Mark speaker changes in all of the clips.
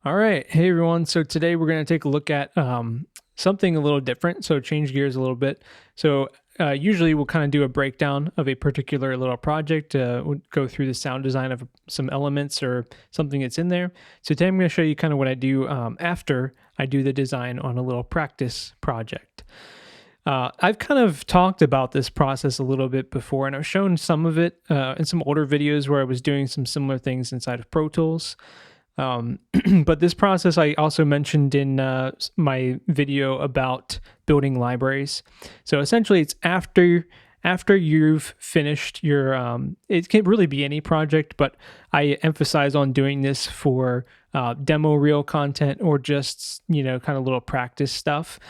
Speaker 1: All right. Hey, everyone. So today we're going to take a look at something a little different. So change gears a little bit. So usually we'll kind of do a breakdown of a particular little project. We'll go through the sound design of some elements or something that's in there. So today I'm going to show you kind of what I do after I do the design on a little practice project. I've kind of talked about this process a little bit before, and I've shown some of it in some older videos where I was doing some similar things inside of Pro Tools. But this process I also mentioned in my video about building libraries. So essentially it's after you've finished your, it can really be any project, but I emphasize on doing this for demo reel content or just, kind of little practice stuff.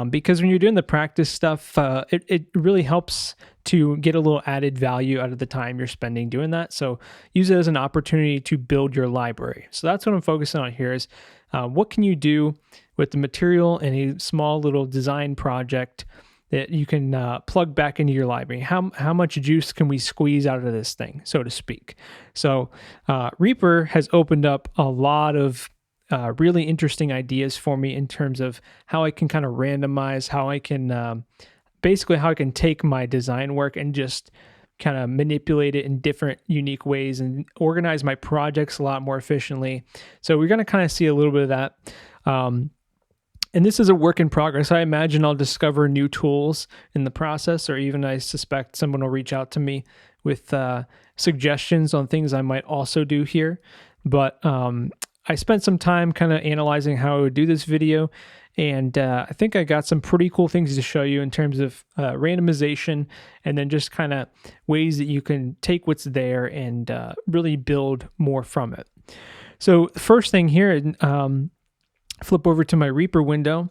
Speaker 1: Because when you're doing the practice stuff, it really helps to get a little added value out of the time you're spending doing that. So use it as an opportunity to build your library. So that's what I'm focusing on here is what can you do with the material in a small little design project that you can plug back into your library. How much juice can we squeeze out of this thing, so to speak? So Reaper has opened up a lot of really interesting ideas for me in terms of how I can kind of randomize, how I can basically how I can take my design work and just kind of manipulate it in different unique ways and organize my projects a lot more efficiently. So we're going to kind of see a little bit of that. And this is a work in progress. I imagine I'll discover new tools in the process, or even I suspect someone will reach out to me with suggestions on things I might also do here. But I spent some time kind of analyzing how I would do this video, and I think I got some pretty cool things to show you in terms of randomization, and then just kind of ways that you can take what's there and really build more from it. So the first thing here, flip over to my Reaper window.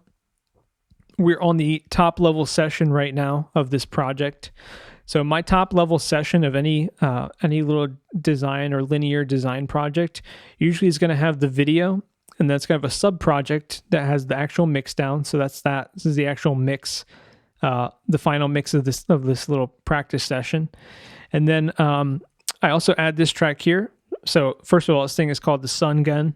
Speaker 1: We're on the top level session right now of this project. So my top level session of any little design or linear design project usually is going to have the video, and that's kind of a sub project that has the actual mix down. So that's that. This is the actual mix, the final mix of this little practice session. And then I also add this track here. So first of all, this thing is called the Sun Gun.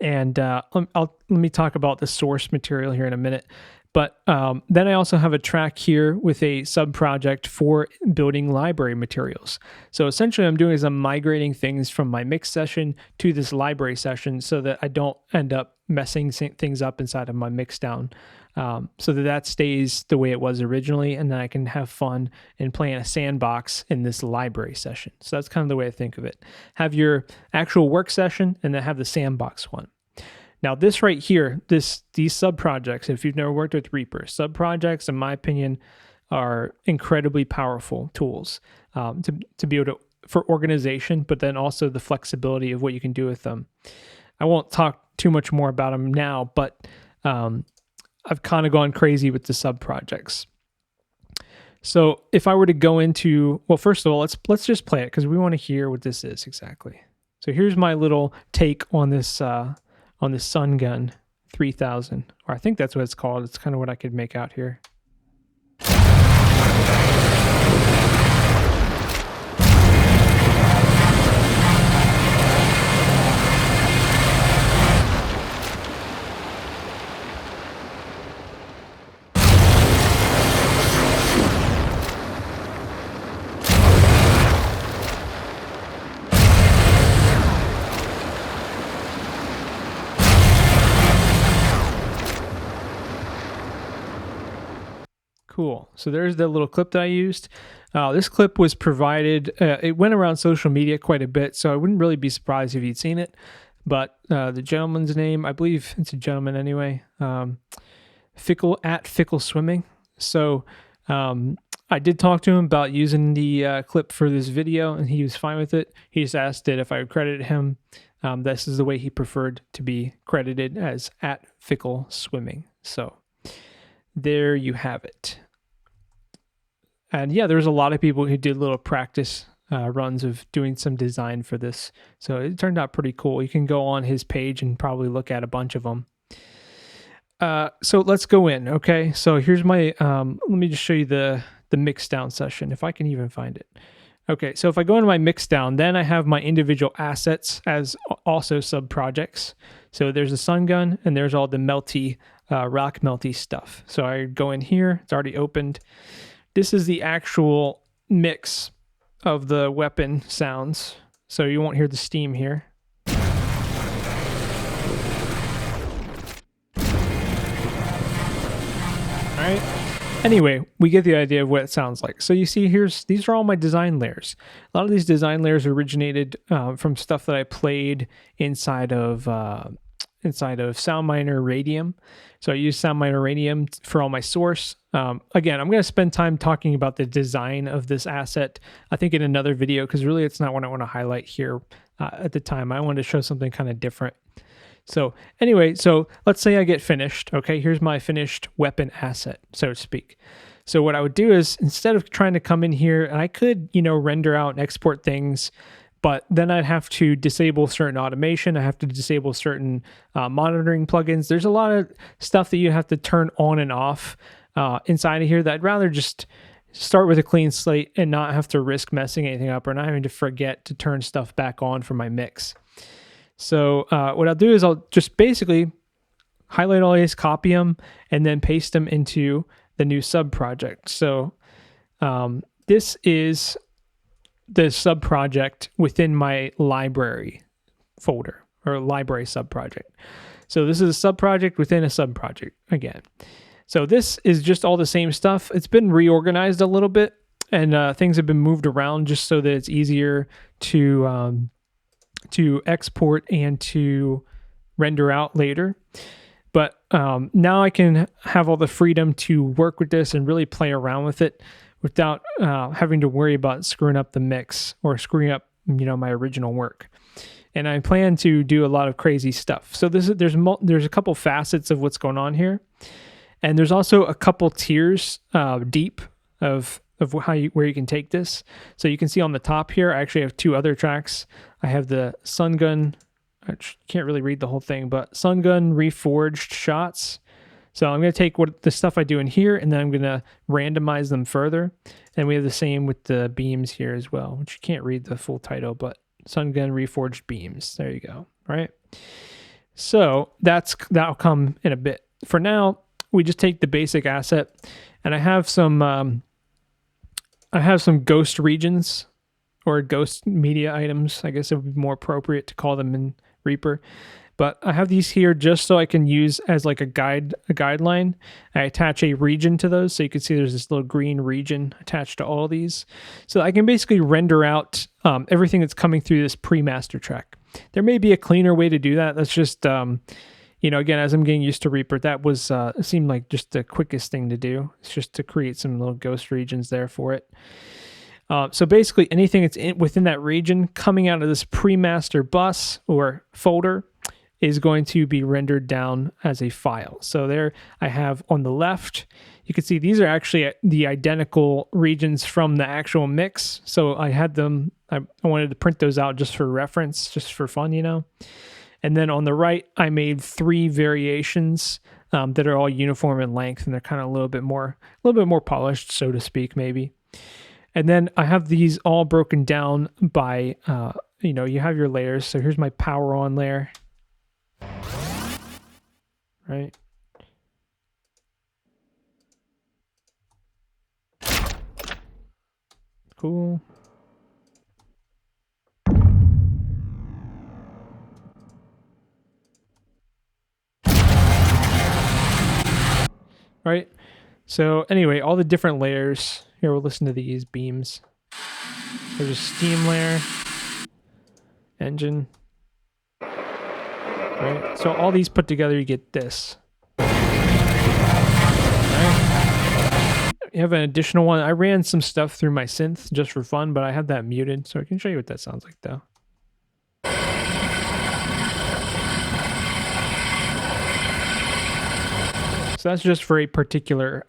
Speaker 1: And let me talk about the source material here in a minute. But then I also have a track here with a sub-project for building library materials. So essentially what I'm doing is I'm migrating things from my mix session to this library session so that I don't end up messing things up inside of my mix down, so that stays the way it was originally, and then I can have fun in playing a sandbox in this library session. So that's kind of the way I think of it. Have your actual work session and then have the sandbox one. Now this right here, these sub-projects, if you've never worked with Reaper, sub-projects, in my opinion, are incredibly powerful tools to be able to, for organization, but then also the flexibility of what you can do with them. I won't talk too much more about them now, but I've kind of gone crazy with the sub-projects. So if I were to go into, well, first of all, let's just play it because we want to hear what this is exactly. So here's my little take on this Sun Gun 3000, or I think that's what it's called. It's kind of what I could make out here. Cool. So there's the little clip that I used. This clip was provided, it went around social media quite a bit, so I wouldn't really be surprised if you'd seen it. But the gentleman's name, I believe it's a gentleman anyway, Fickle Swimming. So I did talk to him about using the clip for this video, and he was fine with it. He just asked it if I would credit him. This is the way he preferred to be credited, as @Fickle Swimming. So there you have it. And yeah, there's a lot of people who did little practice runs of doing some design for this. So it turned out pretty cool. You can go on his page and probably look at a bunch of them. So let's go in, okay? So here's my, let me just show you the mix down session, if I can even find it. Okay, so if I go into my mix down, then I have my individual assets as also sub projects. So there's a sun gun and there's all the melty, rock melty stuff. So I go in here, it's already opened. This is the actual mix of the weapon sounds. So you won't hear the steam here. All right. Anyway, we get the idea of what it sounds like. So you see these are all my design layers. A lot of these design layers originated from stuff that I played inside of SoundMiner Radium. So I use SoundMiner Radium for all my source. Again, I'm going to spend time talking about the design of this asset, I think in another video, because really it's not what I want to highlight here at the time. I wanted to show something kind of different. So anyway, so let's say I get finished. Okay, here's my finished weapon asset, so to speak. So what I would do is, instead of trying to come in here, and I could, render out and export things, but then I'd have to disable certain automation. I have to disable certain monitoring plugins. There's a lot of stuff that you have to turn on and off inside of here that I'd rather just start with a clean slate and not have to risk messing anything up or not having to forget to turn stuff back on for my mix. So what I'll do is I'll just basically highlight all these, copy them, and then paste them into the new sub project. So this is the sub project within my library folder, or library sub project. So this is a sub project within a sub project again. So this is just all the same stuff. It's been reorganized a little bit, and things have been moved around just so that it's easier to export and to render out later. But now I can have all the freedom to work with this and really play around with it without having to worry about screwing up the mix or screwing up, my original work. And I plan to do a lot of crazy stuff. So there's a couple facets of what's going on here, and there's also a couple tiers deep of where you can take this. So you can see on the top here, I actually have two other tracks. I have the Sun Gun, I can't really read the whole thing, but Sun Gun Reforged Shots. So I'm going to take the stuff I do in here, and then I'm going to randomize them further. And we have the same with the beams here as well, which you can't read the full title, but Sun Gun Reforged Beams. There you go, right? So that'll come in a bit. For now, we just take the basic asset, and I have some ghost regions or ghost media items. I guess it would be more appropriate to call them in Reaper. But I have these here just so I can use as like a guideline. I attach a region to those. So you can see there's this little green region attached to all these. So I can basically render out everything that's coming through this pre-master track. There may be a cleaner way to do that. That's just, again, as I'm getting used to Reaper, that was it seemed like just the quickest thing to do. It's just to create some little ghost regions there for it. So basically anything that's within that region coming out of this pre-master bus or folder is going to be rendered down as a file. So there I have on the left, you can see these are actually the identical regions from the actual mix. So I had them, I wanted to print those out just for reference, just for fun, And then on the right, I made 3 variations that are all uniform in length, and they're kind of a little bit more polished, so to speak, maybe. And then I have these all broken down by, you have your layers. So here's my power on layer. Right. Cool. All right. So anyway, all the different layers. Here, we'll listen to these beams. There's a steam layer, engine. Right. So all these put together, you get this. Right. You have an additional one. I ran some stuff through my synth just for fun, but I have that muted, so I can show you what that sounds like though. So that's just for a particular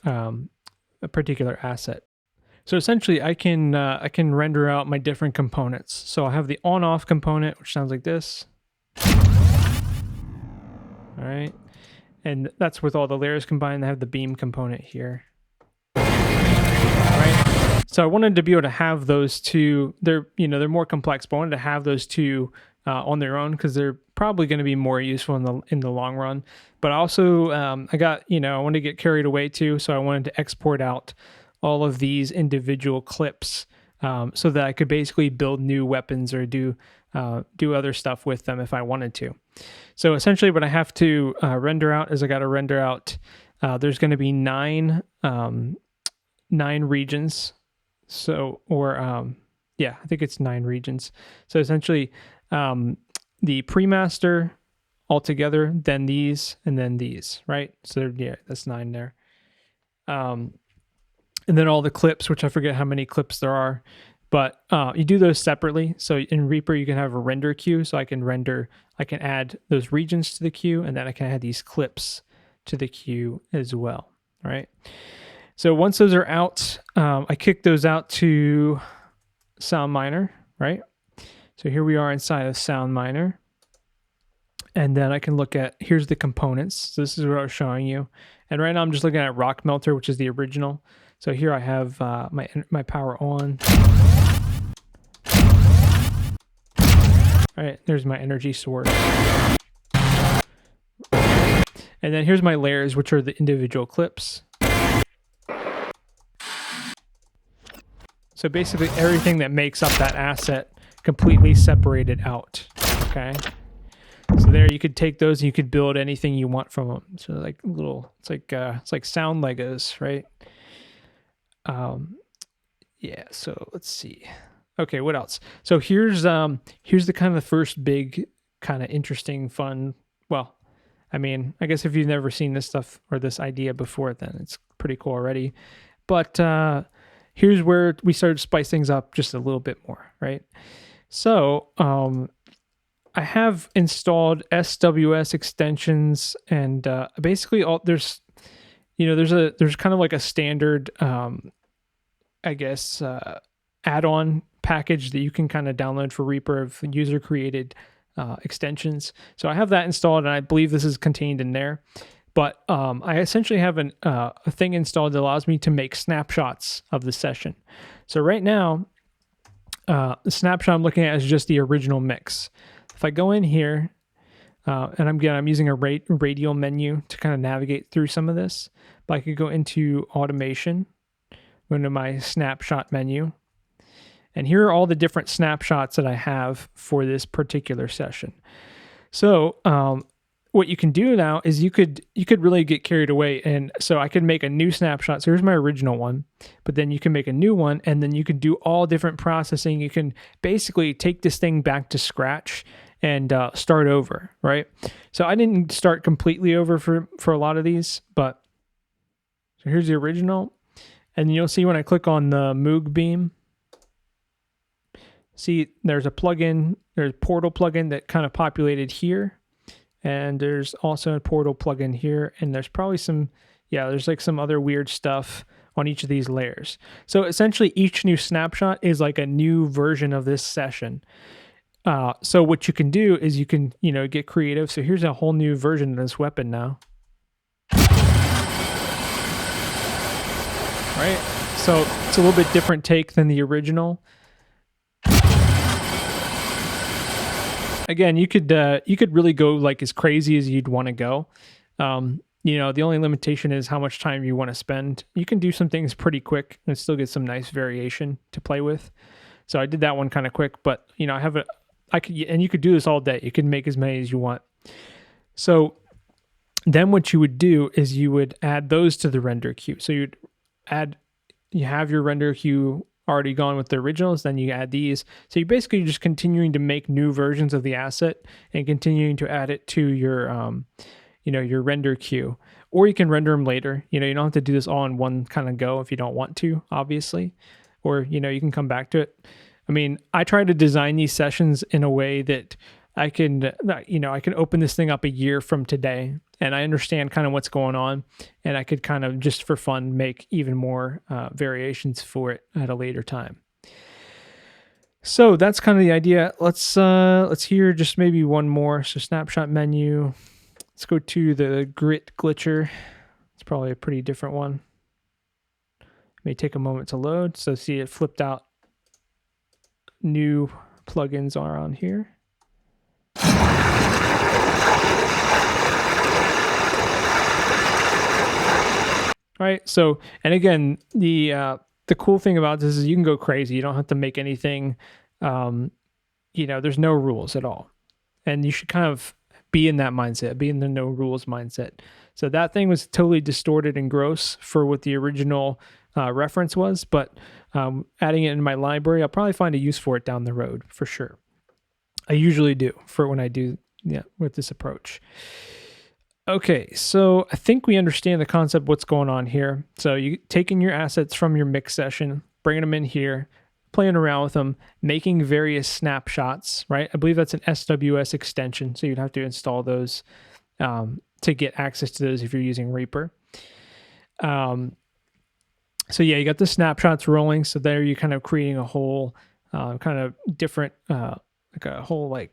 Speaker 1: asset. So essentially, I can render out my different components. So I have the on-off component, which sounds like this. All right, and that's with all the layers combined. I have the beam component here. All right, So I wanted to be able to have those two. They're more complex, but I wanted to have those two on their own because they're probably going to be more useful in the long run. But also, I wanted to get carried away too, so I wanted to export out all of these individual clips so that I could basically build new weapons or do other stuff with them if I wanted to. So essentially, what I have to render out is I got to render out. There's going to be nine regions. So, I think it's 9 regions. So essentially, the pre-master altogether, then these, and then these, right? So yeah, that's 9 there. And then all the clips, which I forget how many clips there are, but you do those separately. So in Reaper, you can have a render queue. So I can add those regions to the queue, and then I can add these clips to the queue as well. All right. So once those are out, I kick those out to SoundMiner, right? So here we are inside of SoundMiner. And then I can look at, here's the components. So this is what I was showing you. And right now I'm just looking at Rock Melter, which is the original. So here I have my power on. All right, there's my energy source. And then here's my layers, which are the individual clips. So basically everything that makes up that asset completely separated out, okay? So there you could take those and you could build anything you want from them. So like it's like sound Legos, right? Yeah, so let's see. Okay, what else? So here's the kind of first big kind of interesting fun, well, I mean, I guess if you've never seen this stuff or this idea before, then it's pretty cool already. But here's where we started to spice things up just a little bit more, right? So I have installed SWS extensions, and basically there's kind of like a standard, I guess, add-on package that you can kind of download for Reaper of user-created extensions. So I have that installed, and I believe this is contained in there. But I essentially have a thing installed that allows me to make snapshots of the session. So right now, the snapshot I'm looking at is just the original mix. If I go in here, and I'm using a radial menu to kind of navigate through some of this, but I could go into automation, go into my snapshot menu, and here are all the different snapshots that I have for this particular session. So what you can do now is you could really get carried away, and so I could make a new snapshot. So here's my original one, but then you can make a new one, and then you can do all different processing. You can basically take this thing back to scratch and start over, right? So I didn't start completely over for a lot of these, but so here's the original, and you'll see when I click on the Moog beam, see there's a plugin, there's a portal plugin that kind of populated here. And there's also a portal plugin here, and there's probably there's like some other weird stuff on each of these layers. So essentially each new snapshot is like a new version of this session. So what you can do is you can, get creative. So here's a whole new version of this weapon now. Right? So it's a little bit different take than the original. Again, you could really go like as crazy as you'd want to go. The only limitation is how much time you want to spend. You can do some things pretty quick and still get some nice variation to play with. So I did that one kind of quick, but you could do this all day. You can make as many as you want. So then what you would do is you would add those to the render queue. So you have your render queue already gone with the originals, then you add these. So you're basically just continuing to make new versions of the asset and continuing to add it to your your render queue. Or you can render them later. You don't have to do this all in one kind of go if you don't want to, obviously. Or you can come back to it. I mean, I try to design these sessions in a way that I can open this thing up a year from today, and I understand kind of what's going on, and I could kind of just for fun make even more variations for it at a later time. So that's kind of the idea. Let's hear just maybe one more. So snapshot menu. Let's go to the grit glitcher. It's probably a pretty different one. may take a moment to load. So see it flipped out. New plugins are on here. All right. So, and again, the cool thing about this is you can go crazy. You don't have to make anything. There's no rules at all, and you should kind of be in that mindset, be in the no rules mindset. So that thing was totally distorted and gross for what the original reference was, but adding it in my library, I'll probably find a use for it down the road for sure. I usually do for when I do with this approach. Okay, so I think we understand the concept, what's going on here. So you taking your assets from your mix session, bringing them in here, playing around with them, making various snapshots, right? I believe that's an SWS extension, so you'd have to install those to get access to those if you're using Reaper. So yeah, you got the snapshots rolling. So there you're kind of creating a whole kind of different, like a whole like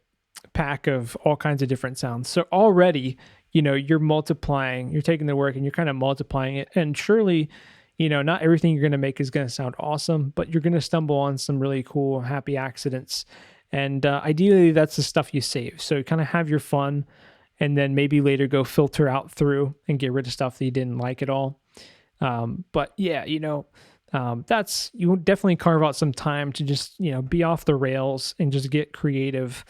Speaker 1: pack of all kinds of different sounds. So already, you're multiplying, you're taking the work and you're kind of multiplying it. And surely, not everything you're going to make is going to sound awesome, but you're going to stumble on some really cool, happy accidents. And ideally, that's the stuff you save. So you kind of have your fun and then maybe later go filter out through and get rid of stuff that you didn't like at all. But yeah, that's, you definitely carve out some time to just, be off the rails and just get creative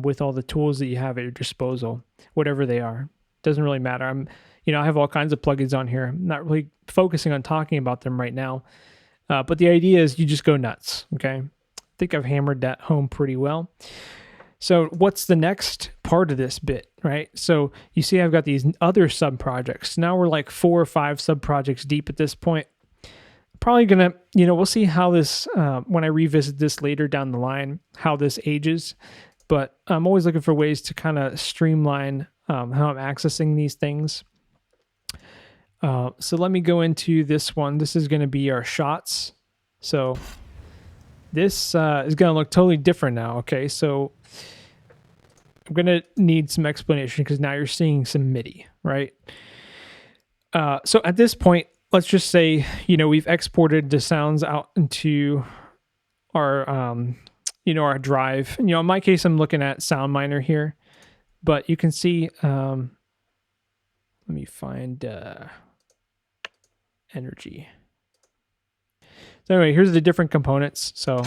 Speaker 1: with all the tools that you have at your disposal, whatever they are. Doesn't really matter. I have all kinds of plugins on here. I'm not really focusing on talking about them right now. But the idea is you just go nuts. Okay. I think I've hammered that home pretty well. So what's the next part of this bit, right? So you see I've got these other sub-projects. Now we're like 4 or 5 sub-projects deep at this point. Probably going to, we'll see how this, when I revisit this later down the line, how this ages. But I'm always looking for ways to kind of streamline how I'm accessing these things. So let me go into this one. This is going to be our shots. So this is going to look totally different now. Okay, so I'm going to need some explanation because now you're seeing some MIDI, right? So at this point, let's just say, we've exported the sounds out into our, our drive. In my case, I'm looking at SoundMiner here, but you can see, let me find energy. So anyway, here's the different components. So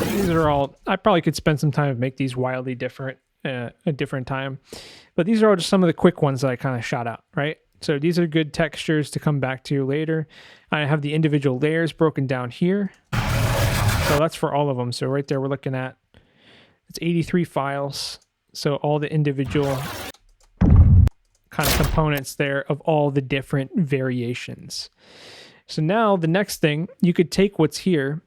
Speaker 1: these are all, I probably could spend some time and make these wildly different a different time, but these are all just some of the quick ones that I kind of shot out, right? So these are good textures to come back to later. I have the individual layers broken down here. So that's for all of them. So right there, we're looking at, it's 83 files. So all the individual kind of components there of all the different variations. So now the next thing, you could take what's here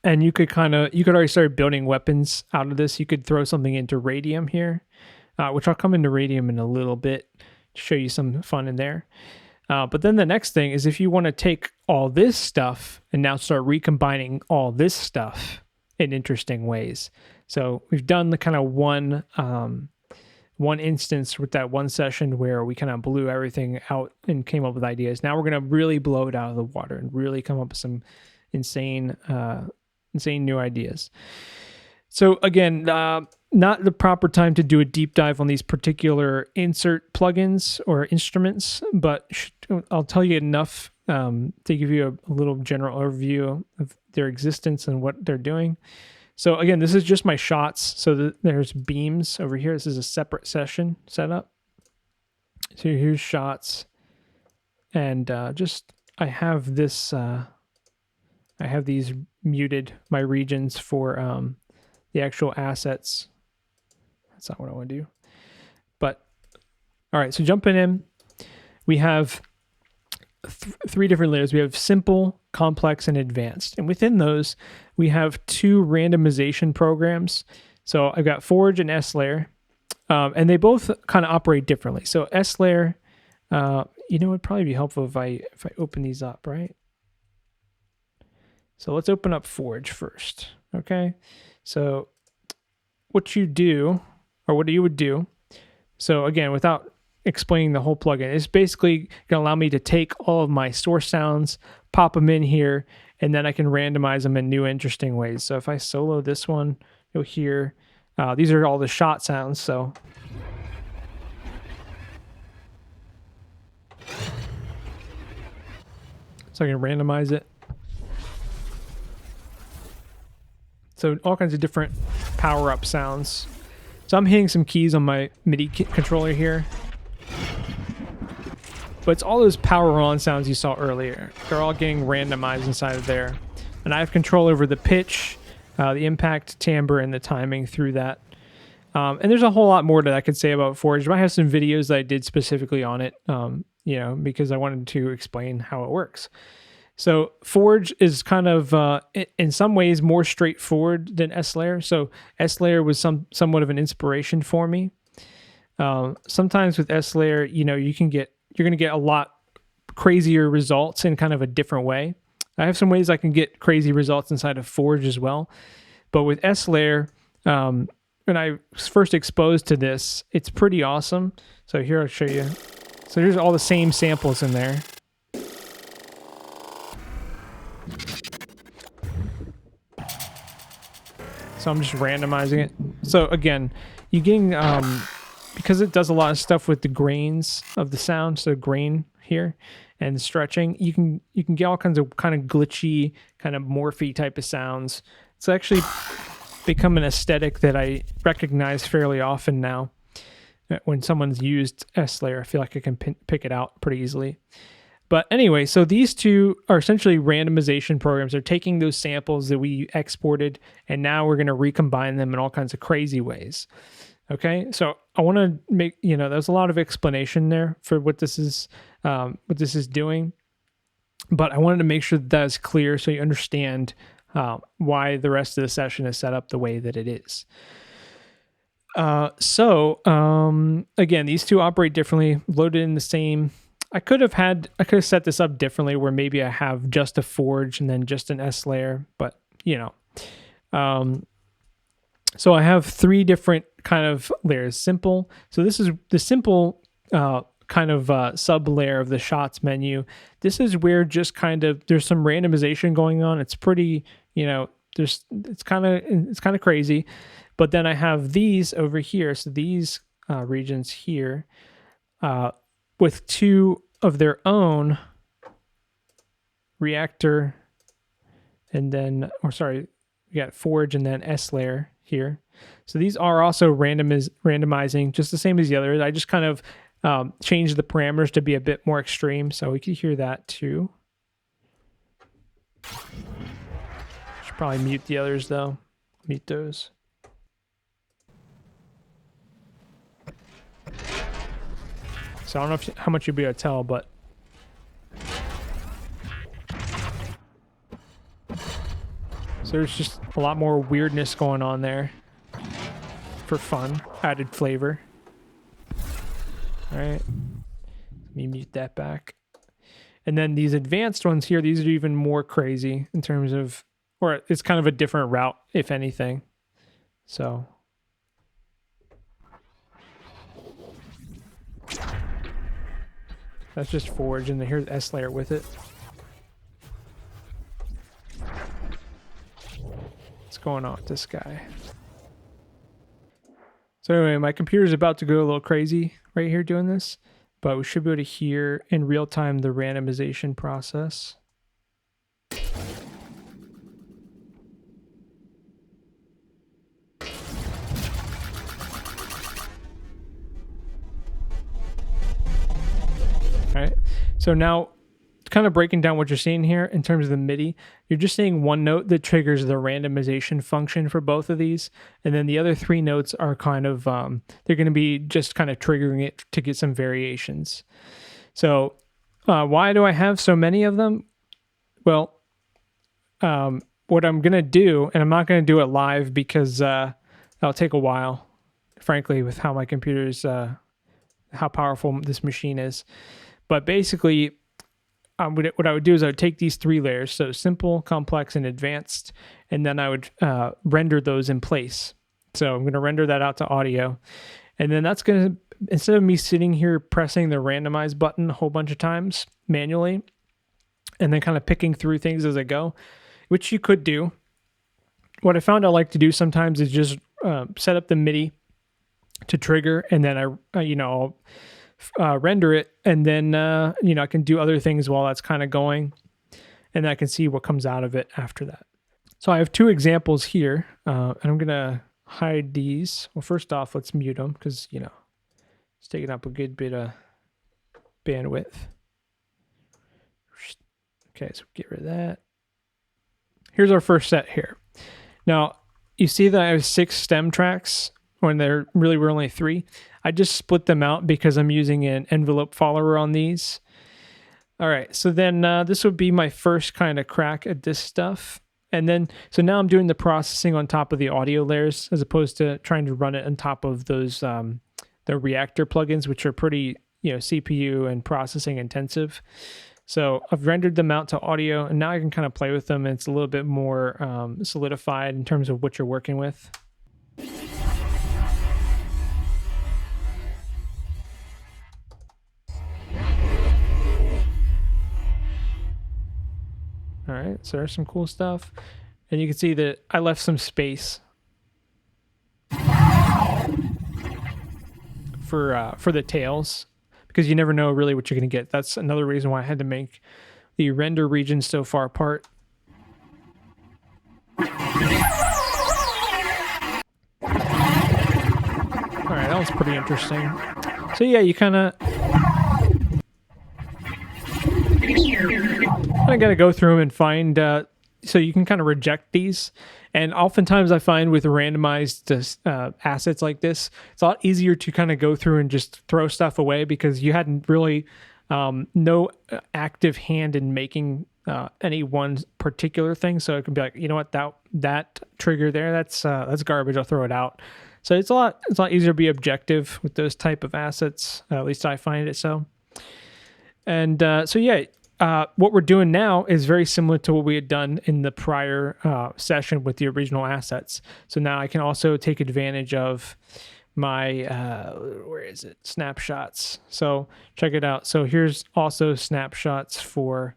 Speaker 1: and you could already start building weapons out of this. You could throw something into Radium here, which I'll come into Radium in a little bit to show you some fun in there. But then the next thing is if you want to take all this stuff and now start recombining all this stuff in interesting ways. So we've done the kind of one instance with that one session where we kind of blew everything out and came up with ideas. Now we're going to really blow it out of the water and really come up with some insane new ideas. So again, not the proper time to do a deep dive on these particular insert plugins or instruments, but I'll tell you enough to give you a little general overview of their existence and what they're doing. So again, this is just my shots. So there's beams over here. This is a separate session setup. So here's shots. And I have this, I have these muted, my regions for the actual assets. That's not what I want to do. But, all right, so jumping in, we have 3 different layers. We have simple, complex, and advanced. And within those, we have 2 randomization programs. So I've got Forge and S layer, and they both kind of operate differently. So S layer, it'd probably be helpful if I open these up, right? So let's open up Forge first, okay? So what you do, or what you would do, so again, without explaining the whole plugin. It's basically going to allow me to take all of my source sounds, pop them in here, and then I can randomize them in new interesting ways. So if I solo this one, you'll hear, these are all the shot sounds. So I can randomize it. So all kinds of different power-up sounds. So I'm hitting some keys on my MIDI controller here. But it's all those power-on sounds you saw earlier. They're all getting randomized inside of there. And I have control over the pitch, the impact, timbre, and the timing through that. And there's a whole lot more that I could say about Forge. I have some videos that I did specifically on it, because I wanted to explain how it works. So Forge is kind of, in some ways, more straightforward than S-Layer. So S-Layer was somewhat of an inspiration for me. Sometimes with S-Layer, you're going to get a lot crazier results in kind of a different way. I have some ways I can get crazy results inside of Forge as well. But with S-Layer, when I was first exposed to this, it's pretty awesome. So here I'll show you. So here's all the same samples in there. So I'm just randomizing it. So again, you're getting, because it does a lot of stuff with the grains of the sound, so grain here and the stretching, you can get all kinds of kind of glitchy, kind of morphy type of sounds. It's actually become an aesthetic that I recognize fairly often now. When someone's used S-Layer, I feel like I can pick it out pretty easily. But anyway, so these two are essentially randomization programs. They're taking those samples that we exported, and now we're going to recombine them in all kinds of crazy ways. Okay, so I want to make, there's a lot of explanation there for what this is doing, but I wanted to make sure that is clear so you understand why the rest of the session is set up the way that it is. Again, these two operate differently, loaded in the same. I could have set this up differently where maybe I have just a Forge and then just an S-Layer, but so I have three different kind of layers. Simple. So this is the simple kind of sub layer of the shots menu. This is where just kind of there's some randomization going on. It's pretty, it's kind of crazy. But then I have these over here. So these regions here with two of their own reactor, and then, we got Forge and then S-Layer here. So these are also randomizing just the same as the others. I just kind of changed the parameters to be a bit more extreme, so we could hear that too. Should probably mute the others though. Mute those. So I don't know how much you'll be able to tell, but so there's just a lot more weirdness going on there for fun, added flavor. All right, let me mute that back. And then these advanced ones here, these are even more crazy in terms of, or it's kind of a different route, if anything. So that's just Forge, and then here's S-Layer with it. What's going on with this guy? So anyway, my computer's about to go a little crazy right here doing this, but we should be able to hear in real time the randomization process. All right, so now kind of breaking down what you're seeing here in terms of the MIDI, you're just seeing one note that triggers the randomization function for both of these, and then the other three notes are kind of, they're going to be just kind of triggering it to get some variations. So why do I have so many of them? Well, what I'm going to do, and I'm not going to do it live because that'll take a while, frankly, with how my computer's, how powerful this machine is. But basically, what I would do is I would take these three layers, so simple, complex, and advanced, and then I would render those in place. So I'm going to render that out to audio, and then that's going to instead of me sitting here pressing the randomize button a whole bunch of times manually and then kind of picking through things as I go, which you could do, what I found I like to do sometimes is just set up the MIDI to trigger, and then I'll render it, and then I can do other things while that's kind of going, and I can see what comes out of it after that. So I have two examples here, and I'm gonna hide these. Well, first off, let's mute them because it's taking up a good bit of bandwidth. Okay, so get rid of that. Here's our first set here. Now, you see that I have 6 stem tracks when there really were only 3. I just split them out because I'm using an envelope follower on these. All right, so then this would be my first kind of crack at this stuff. And then, so now I'm doing the processing on top of the audio layers as opposed to trying to run it on top of those, the reactor plugins, which are pretty, CPU and processing intensive. So I've rendered them out to audio, and now I can kind of play with them, and it's a little bit more solidified in terms of what you're working with. All right, so there's some cool stuff. And you can see that I left some space for the tails, because you never know really what you're going to get. That's another reason why I had to make the render regions so far apart. All right, that was pretty interesting. So yeah, you kind of got to go through them and find, so you can kind of reject these. And oftentimes I find with randomized assets like this, it's a lot easier to kind of go through and just throw stuff away because you hadn't really no active hand in making any one particular thing. So it can be like, you know what, that trigger there, that's garbage. I'll throw it out. So it's a lot easier to be objective with those type of assets. At least I find it so. And so yeah. What we're doing now is very similar to what we had done in the prior session with the original assets. So now I can also take advantage of my, where is it? Snapshots. So check it out. So here's also snapshots for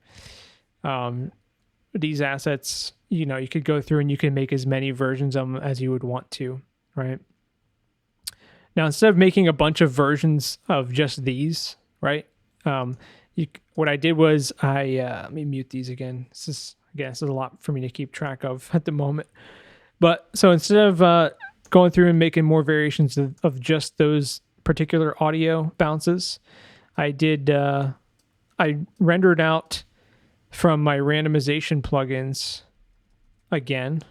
Speaker 1: these assets. You could go through and you can make as many versions of them as you would want to, right? Now, instead of making a bunch of versions of just these, right? What I did was let me mute these again. This is a lot for me to keep track of at the moment. But so instead of going through and making more variations of just those particular audio bounces, I rendered out from my randomization plugins again.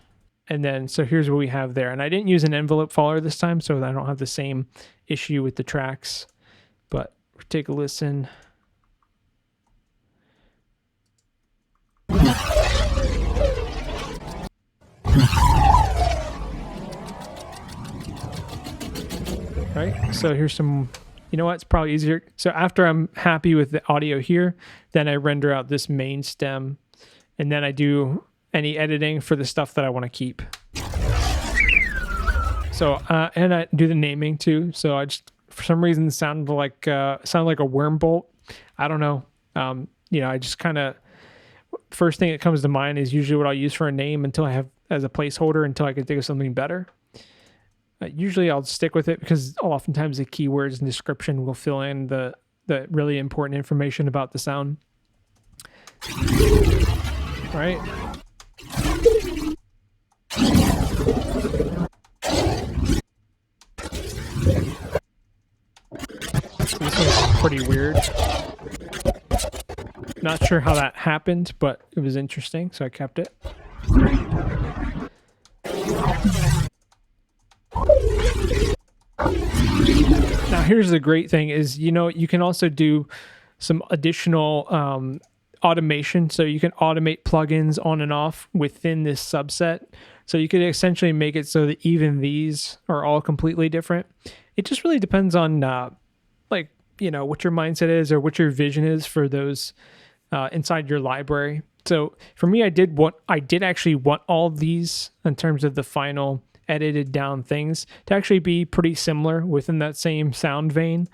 Speaker 1: And then, so here's what we have there. And I didn't use an envelope follower this time, so I don't have the same issue with the tracks. But take a listen. Right, so here's some, it's probably easier. So after I'm happy with the audio here, then I render out this main stem, and then I do any editing for the stuff that I want to keep. So, and I do the naming too. So I just, for some reason, sounded like a worm bolt. I don't know. I just kind of, first thing that comes to mind is usually what I'll use for a name until I have as a placeholder until I can think of something better. Usually I'll stick with it because oftentimes the keywords and description will fill in the really important information about the sound. Right? This one's pretty weird. Not sure how that happened, but it was interesting, so I kept it. Now, here's the great thing is, you can also do some additional automation. So you can automate plugins on and off within this subset. So you could essentially make it so that even these are all completely different. It just really depends on what your mindset is or what your vision is for those inside your library. So for me, I did actually want all of these in terms of the final edited down things to actually be pretty similar within that same sound vein.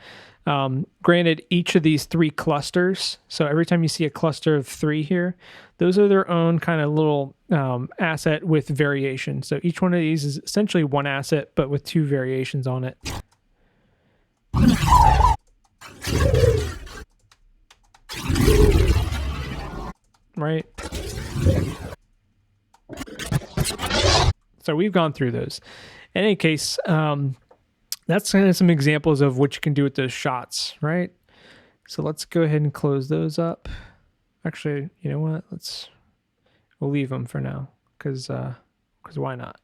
Speaker 1: Granted, each of these 3 clusters, so every time you see a cluster of 3 here, those are their own kind of little asset with variation. So each one of these is essentially one asset, but with 2 variations on it. Right? So we've gone through those. In any case, that's kind of some examples of what you can do with those shots, right? So let's go ahead and close those up. Actually, you know what? We'll leave them for now, because why not?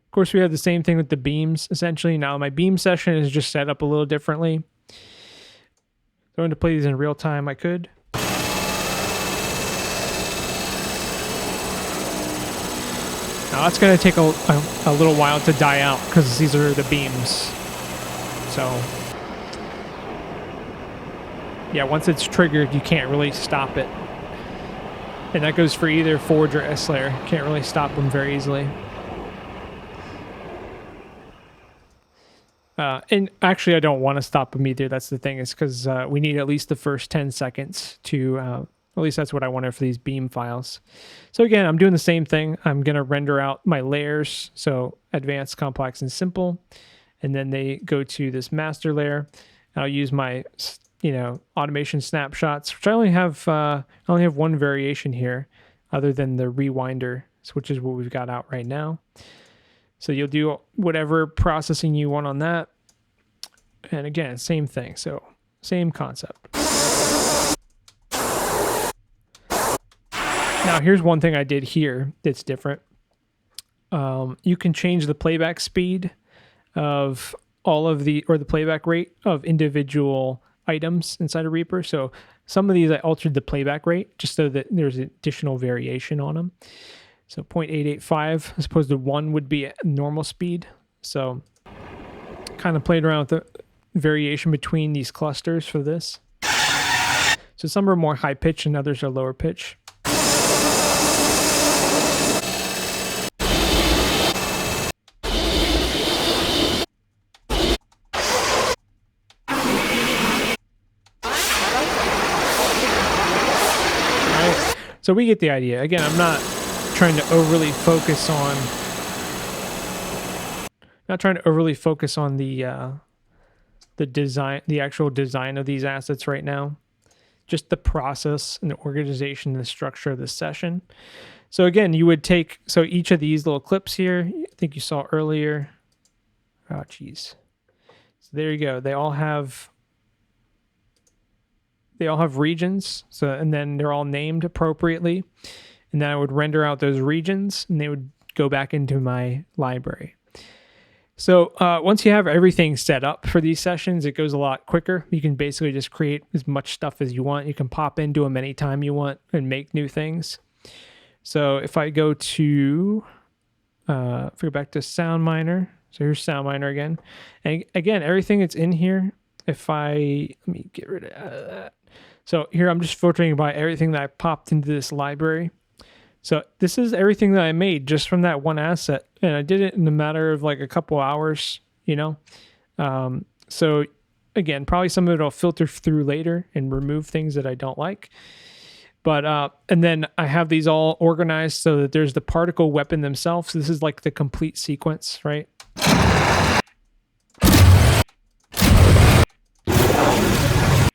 Speaker 1: Of course, we have the same thing with the beams, essentially. Now, my beam session is just set up a little differently. If I wanted to play these in real time, I could. Now, that's going to take a little while to die out, because these are the beams. So, yeah, once it's triggered, you can't really stop it. And that goes for either Forge or S-Layer. Can't really stop them very easily. And actually, I don't want to stop them either. That's the thing, is because we need at least the first 10 seconds to, at least that's what I wanted for these beam files. So again, I'm doing the same thing. I'm going to render out my layers. So advanced, complex, and simple. And then they go to this master layer. I'll use my, automation snapshots, which I only have one variation here other than the rewinder, which is what we've got out right now. So you'll do whatever processing you want on that. And again, same thing. So same concept. Now, here's one thing I did here that's different. You can change the playback speed of the playback rate of individual items inside of Reaper. So some of these I altered the playback rate just so that there's additional variation on them. So 0.885 as opposed to 1 would be normal speed. So kind of played around with the variation between these clusters for this. So some are more high pitch and others are lower pitch. So we get the idea. Again, I'm not trying to overly focus on the design, the actual design of these assets right now. Just the process and the organization and the structure of the session. So again, you would take each of these little clips here, I think you saw earlier. Oh geez. So there you go. They all have regions, and then they're all named appropriately. And then I would render out those regions, and they would go back into my library. So once you have everything set up for these sessions, it goes a lot quicker. You can basically just create as much stuff as you want. You can pop into them anytime you want and make new things. So if I go to, back to SoundMiner. So here's SoundMiner again. And again, everything that's in here, let me get rid of that. So here I'm just filtering by everything that I popped into this library. So this is everything that I made just from that one asset. And I did it in a matter of like a couple hours, So again, probably some of it I'll filter through later and remove things that I don't like. But, and then I have these all organized so that there's the particle weapon themselves. So this is like the complete sequence, right?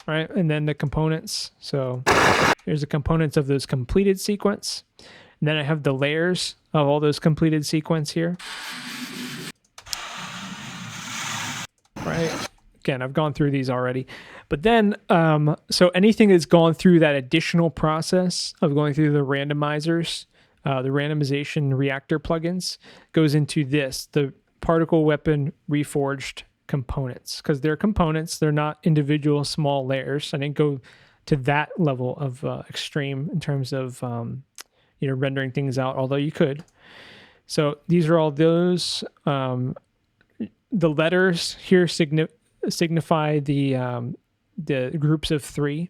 Speaker 1: Right, and then the components. So here's the components of those completed sequence. And then I have the layers of all those completed sequence here. Right, again, I've gone through these already. But then, so anything that's gone through that additional process of going through the randomizers, the randomization reactor plugins, goes into this, the particle weapon reforged components, because they're components, they're not individual small layers. I didn't go to that level of extreme in terms of rendering things out, although you could. So these are all those. The letters here signify the groups of 3,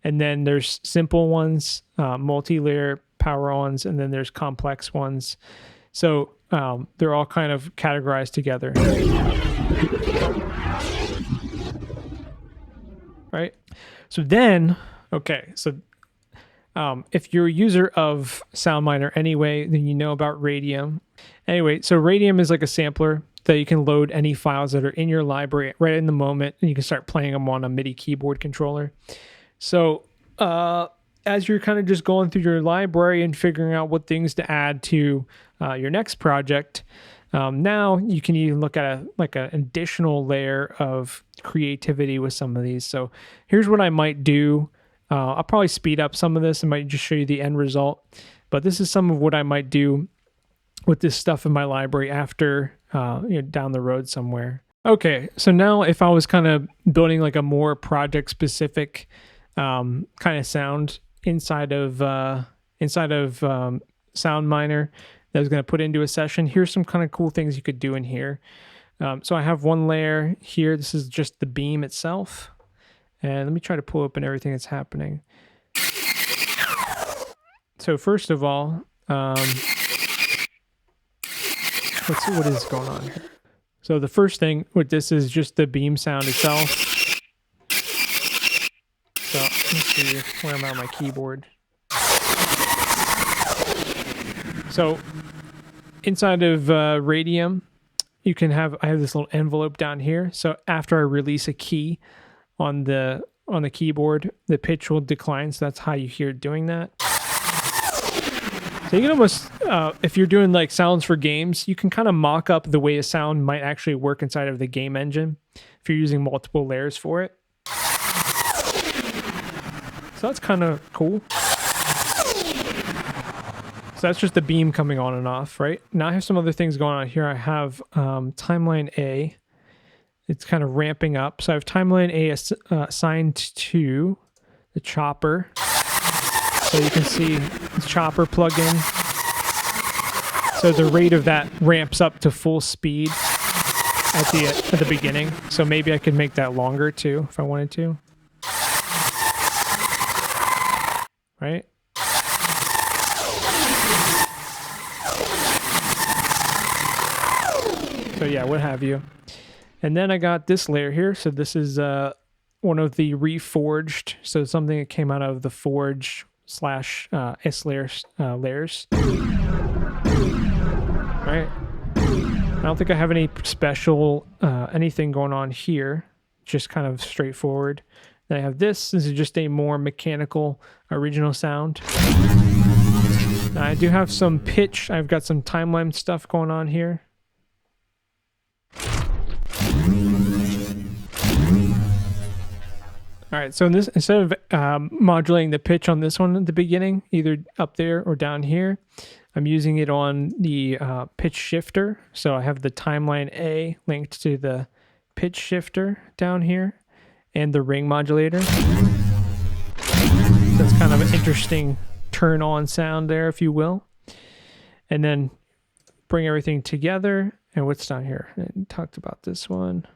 Speaker 1: and then there's simple ones, multi-layer power ons, and then there's complex ones. So they're all kind of categorized together. Right? So then, okay, so if you're a user of SoundMiner anyway, then you know about Radium. Anyway, so Radium is like a sampler that you can load any files that are in your library right in the moment, and you can start playing them on a MIDI keyboard controller. So as you're kind of just going through your library and figuring out what things to add to your next project, now you can even look at an additional layer of creativity with some of these. So here's what I might do. I'll probably speed up some of this and might just show you the end result. But this is some of what I might do with this stuff in my library after down the road somewhere. Okay, so now if I was kind of building like a more project specific kind of sound inside of SoundMiner that I was going to put into a session, here's some kind of cool things you could do in here. So I have one layer here. This is just the beam itself. And let me try to pull open everything that's happening. So first of all, what is going on here? So the first thing with this is just the beam sound itself. So let me see where I'm at on my keyboard. So inside of Radium, I have this little envelope down here. So after I release a key on the keyboard, the pitch will decline. So that's how you hear it doing that. So you can almost, if you're doing like sounds for games, you can kind of mock up the way a sound might actually work inside of the game engine if you're using multiple layers for it. So that's kind of cool. So that's just the beam coming on and off, right? Now I have some other things going on here. I have timeline A. It's kind of ramping up. So I have timeline A assigned to the chopper. So you can see the chopper plugin. So the rate of that ramps up to full speed at the beginning. So maybe I could make that longer too if I wanted to. Right? So yeah, what have you. And then I got this layer here. So this is one of the reforged. So something that came out of the forge / S layers. Right. I don't think I have any special anything going on here. Just kind of straightforward. Then I have this. This is just a more mechanical original sound. Now I do have some pitch. I've got some timeline stuff going on here. All right, so in this, instead of modulating the pitch on this one at the beginning, either up there or down here, I'm using it on the pitch shifter. So I have the timeline A linked to the pitch shifter down here and the ring modulator. So it's kind of an interesting turn on sound there, if you will. And then bring everything together. And what's down here? I talked about this one.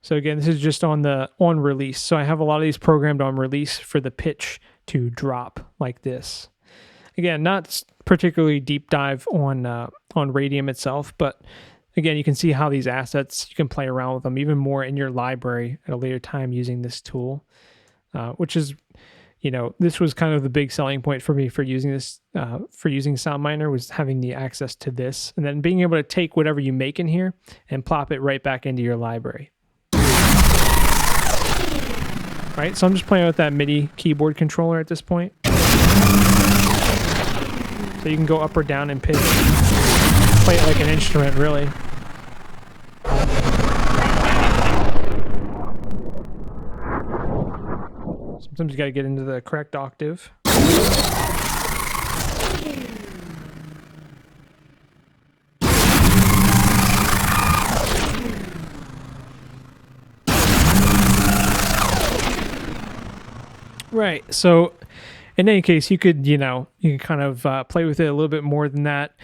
Speaker 1: So again, this is just on release. So I have a lot of these programmed on release for the pitch to drop like this. Again, not particularly deep dive on Radium itself, but again, you can see how these assets, you can play around with them even more in your library at a later time using this tool, which is, this was kind of the big selling point for me for using this, for using SoundMiner, was having the access to this and then being able to take whatever you make in here and plop it right back into your library. Right, so I'm just playing with that MIDI keyboard controller at this point. So you can go up or down in pitch. Play it like an instrument, really. Sometimes you gotta get into the correct octave. Right. So in any case, you could, you can kind of play with it a little bit more than that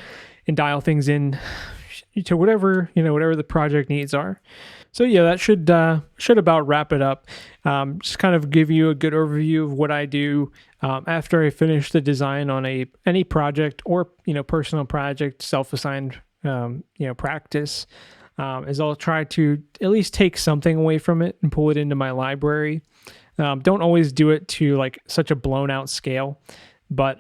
Speaker 1: and dial things in to whatever the project needs are. So yeah, that should about wrap it up. Just kind of give you a good overview of what I do after I finish the design on any project or personal project, self-assigned practice. Is I'll try to at least take something away from it and pull it into my library. Don't always do it to like such a blown out scale, but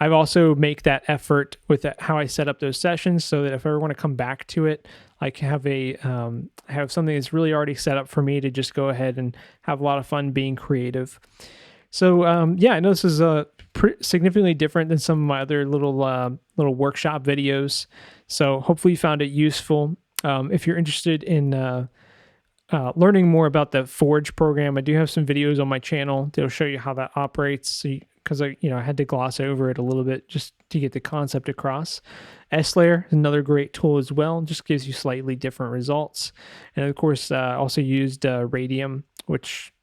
Speaker 1: I've also make that effort with how I set up those sessions so that if I ever want to come back to it, I can have something that's really already set up for me to just go ahead and have a lot of fun being creative. So yeah, I know this is significantly different than some of my other little workshop videos. So hopefully you found it useful. If you're interested in learning more about the Forge program, I do have some videos on my channel that'll show you how that operates. Because I had to gloss over it a little bit just to get the concept across. S-Layer is another great tool as well. Just gives you slightly different results. And of course, also used Radium, which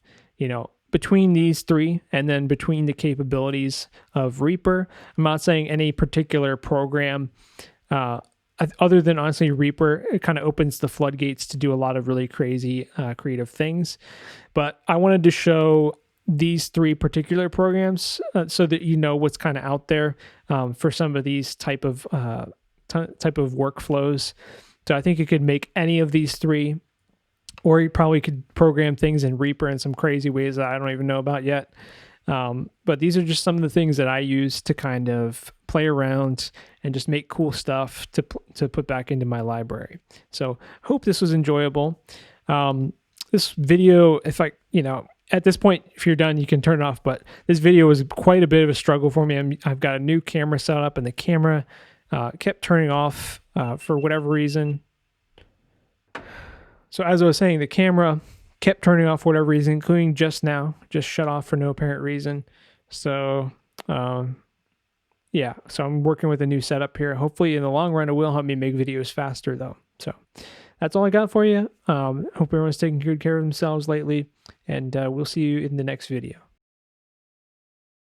Speaker 1: between these three and then between the capabilities of Reaper, I'm not saying any particular program other than honestly Reaper, it kind of opens the floodgates to do a lot of really crazy creative things. But I wanted to show these three particular programs so that what's kind of out there for some of these type of workflows. So I think you could make any of these three, or you probably could program things in Reaper in some crazy ways that I don't even know about yet. But these are just some of the things that I use to kind of play around and just make cool stuff to put back into my library. So hope this was enjoyable. This video, at this point, if you're done, you can turn it off. But this video was quite a bit of a struggle for me. I've got a new camera set up, and the camera kept turning off for whatever reason. So as I was saying, the camera kept turning off for whatever reason, including just now, just shut off for no apparent reason. So yeah, so I'm working with a new setup here. Hopefully in the long run, it will help me make videos faster though. So that's all I got for you. Hope everyone's taking good care of themselves lately, and we'll see you in the next video.